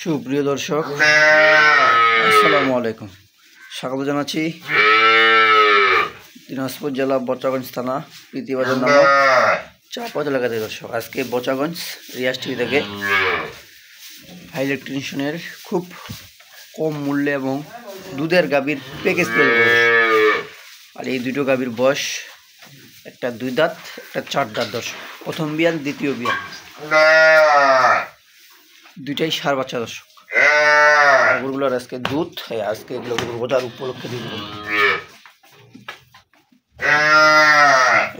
সুপ্রিয় দর্শক, আসসালামু আলাইকুম। স্বাগত জানাচ্ছি দিনাজপুর জেলা বচাগঞ্জ থানা প্রীতিবাজার নামক চাপাত এলাকা থেকে। দর্শক, আজকে বচাগঞ্জ রিয়াজ টিভি থেকে হাই ইলেকট্রিশিয়ানের খুব কম মূল্যে এবং দুধের গাভীর প্যাকেজ তৈরি করে। আর এই দুটো গাভীর বয়স, একটা 2 দাঁত, একটা 4 দাঁত। দর্শক, প্রথম বিয়ান, দ্বিতীয় বিয়ান, দুইটাই সার বাচ্চা। দর্শক, গরুগুলোর আজকে দুধ, আজকে এগুলো বোঝার উপলক্ষে দিয়ে দেবো।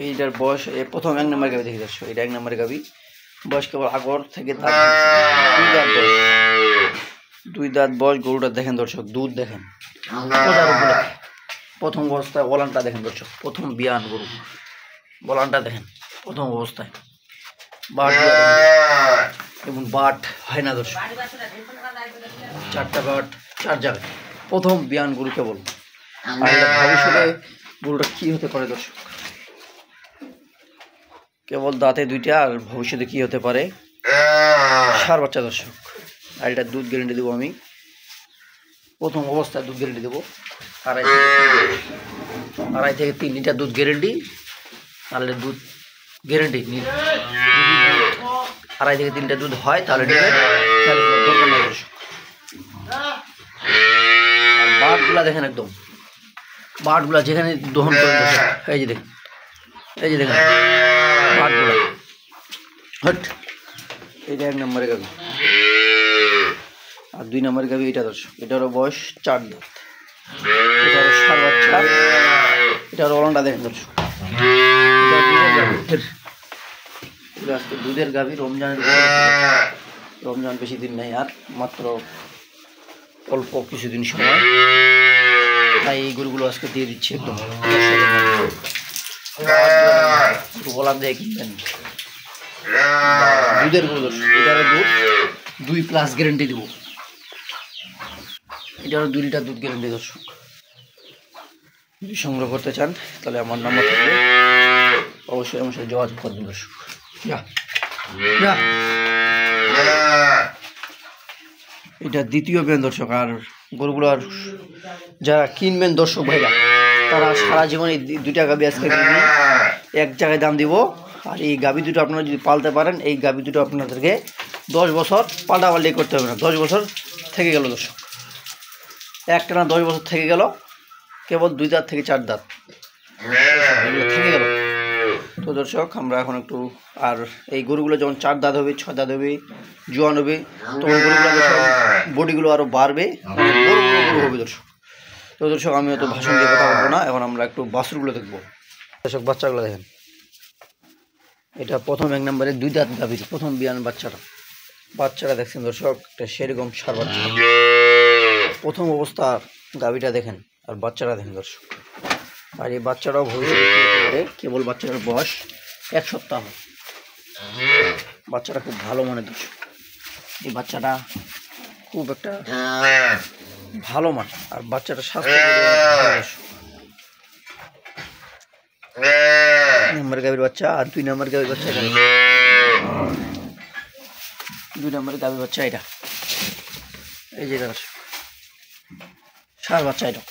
এইটার বয়স প্রথম 1 নম্বর গাভি দেখে। দর্শক, এটা 1 নম্বর গাভি, বয়স কেবল আগর থেকে 2 দাঁত বয়স। 2 দাঁত বয়স গরুটা দেখেন দর্শক, দুধ দেখেন, প্রথম অবস্থায় ওলানটা দেখেন দর্শক, প্রথম বিয়ান গরু ওলানটা দেখেন প্রথম অবস্থায়। বাট এবং বাট হয় না দর্শক, 4টা বাট 4 জায়গায়, প্রথম বিয়ান গরু কেবল। আর ভবিষ্যতে গরুটা কি হতে পারে দর্শক, কেবল দাঁতে 2টা, আর ভবিষ্যতে কি হতে পারে সার বাচ্চা। দর্শক, আর এটা দুধ গ্যারেন্টি দেবো আমি, প্রথম অবস্থায় দুধ গ্যারেন্টি দেবো 2.5 থেকে 3 লিটার দুধ গ্যারেন্টি। তাহলে দুধ গ্যারেন্টি 2.5 থেকে 3 লিটার দুধ হয় তাহলে দরকার নাই দর্শক। আর বাটগুলা দেখেন, একদম বাটগুলা যেখানে দহন করেন দর্শক, এই যে দেখেন, এই যে দেখেন বাটগুলা। হট, এটা 1 নম্বরের গাভি। আর 2 নম্বরের গাভি এটা দর্শক, এটারও বয়স 4 দাঁত, এটারও সার বাচ্চা, এটার ওলানটা দেখেন দর্শক। আজকে দুধের গাভি, রমজান বেশি দিন নেই, আর মাত্র অল্প কিছুদিন সময়, তাই এই গরুগুলো আজকে দিয়ে দিচ্ছি একদম। ওলান দিয়ে কিনবেন দুধের গরু দর্শক, এটারও দুধ 2+ গ্যারেন্টি দেবো, এটারও 2 লিটার দুধ গ্যারেন্টি। দর্শক, যদি সংগ্রহ করতে চান তাহলে আমার নাম্বার থাকবে, অবশ্যই আমার সাথে যোগাযোগ করবেন। দর্শক, এটা দ্বিতীয় বিয়ান দর্শক। আর গরুগুলোর যারা কিনবেন দর্শক ভাইরা, তারা সারা জীবন এই 2টা গাভি আজকে কিনে এক জায়গায় দাম দিব। আর এই গাভি দুটো আপনারা যদি পালতে পারেন, এই গাভি দুটো আপনাদেরকে 10 বছর পাল্টাপাল্টি করতে হবে না। 10 বছর থেকে গেল দর্শক, একটানা 10 বছর থেকে গেল, কেবল 2 দাঁত থেকে 4 দাঁত থেকে গেল। তো দর্শক, আমরা এখন একটু, আর এই গরুগুলো যখন 4 দাঁত হবে, 6 দাঁত হবে, জোয়ান হবে, তখন গরুগুলো বডিগুলো আরও বাড়বে, গরু হবে দর্শক। তো দর্শক, আমি অত ভাষণ দিয়ে কথা বলবো না, এখন আমরা একটু বাছুরগুলো দেখবো। দর্শক, বাচ্চাগুলো দেখেন, এটা প্রথম 1 নম্বরে 2 দাঁত গাভীর প্রথম বিয়ান বাচ্চাটা দেখছেন দর্শক, একটা সেরকম সার বাচ্চা, প্রথম অবস্থা গাভীটা দেখেন, আর বাচ্চাটা দেখেন দর্শক। আর এই বাচ্চাটাও ভবিষ্যতে, কেবল বাচ্চাটার বয়স 1 সপ্তাহ। বাচ্চাটা খুব ভালো মানে দর্শক, এই বাচ্চাটা খুব একটা ভালো মান, আর বাচ্চাটা স্বাস্থ্য নম্বর গাভীর বাচ্চা। আর 2 নম্বর গাভীর বাচ্চা, 2 নম্বর গাভীর বাচ্চা এটা, এই যে সার বাচ্চা, এটা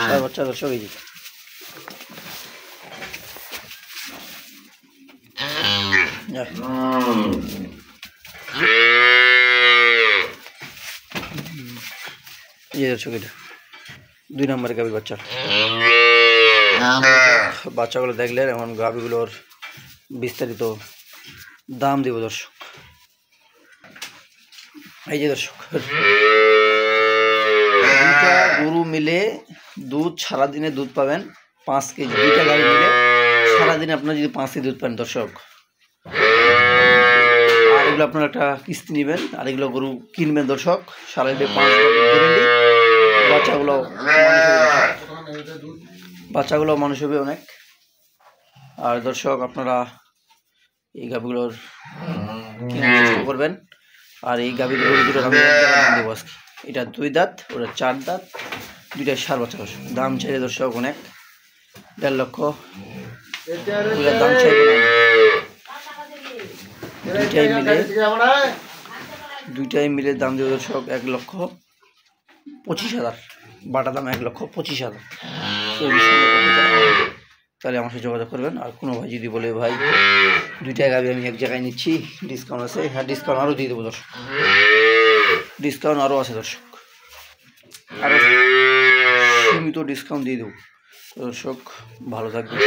সার বাচ্চা দর্শক। এই যে দর্শক, এটা 2 নম্বরের গাভীর বাচ্চা। বাচ্চাগুলো দেখলে এখন গাভীগুলোর বিস্তারিত দাম দিব দর্শক। এই যে দর্শক, 2টা গরু মিলে দুধ সারাদিনে দুধ পাবেন 5 কেজি। 2টা গাভী মিলে সারাদিনে আপনারা যদি 5 কেজি দুধ পান দর্শক, আর এগুলো আপনারা একটা কিস্তি নেবেন, আর এগুলো গরু কিনবেন দর্শক, সারাদিনে 5 গ্যারেন্টি। বাচ্চাগুলো মানুষ হবে অনেক। আর দর্শক, আপনারা এই গাভীগুলোর কেনার চেষ্টা করবেন। আর এই গাভীর গরু দুটোর আমি দেবো আজকে, এটা 2 দাঁত, ওটা 4 দাঁত, 2টাই সার বাচ্চা। দাম চাইলে দর্শক অনেক, 1.5 লক্ষ দাম চাইবে না। দুইটাই মিলে দাম দেবো দর্শক 1,25,000। বাটা দাম 1,25,000। তাহলে আমার সাথে যোগাযোগ করবেন। আর কোনো ভাই যদি বলে ভাই 2টা গাভি আমি এক জায়গায় নিচ্ছি, ডিসকাউন্ট আছে, হ্যাঁ ডিসকাউন্ট আরও দিয়ে দেবো দর্শক, ডিসকাউন্ট আরও আছে দর্শক, আরও সীমিত ডিসকাউন্ট দিয়ে দেবো দর্শক। ভালো থাকবেন,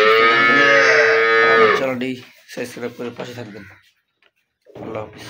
চ্যানেলটি সাবস্ক্রাইব করে পাশে থাকবেন। আল্লাহ হাফিজ।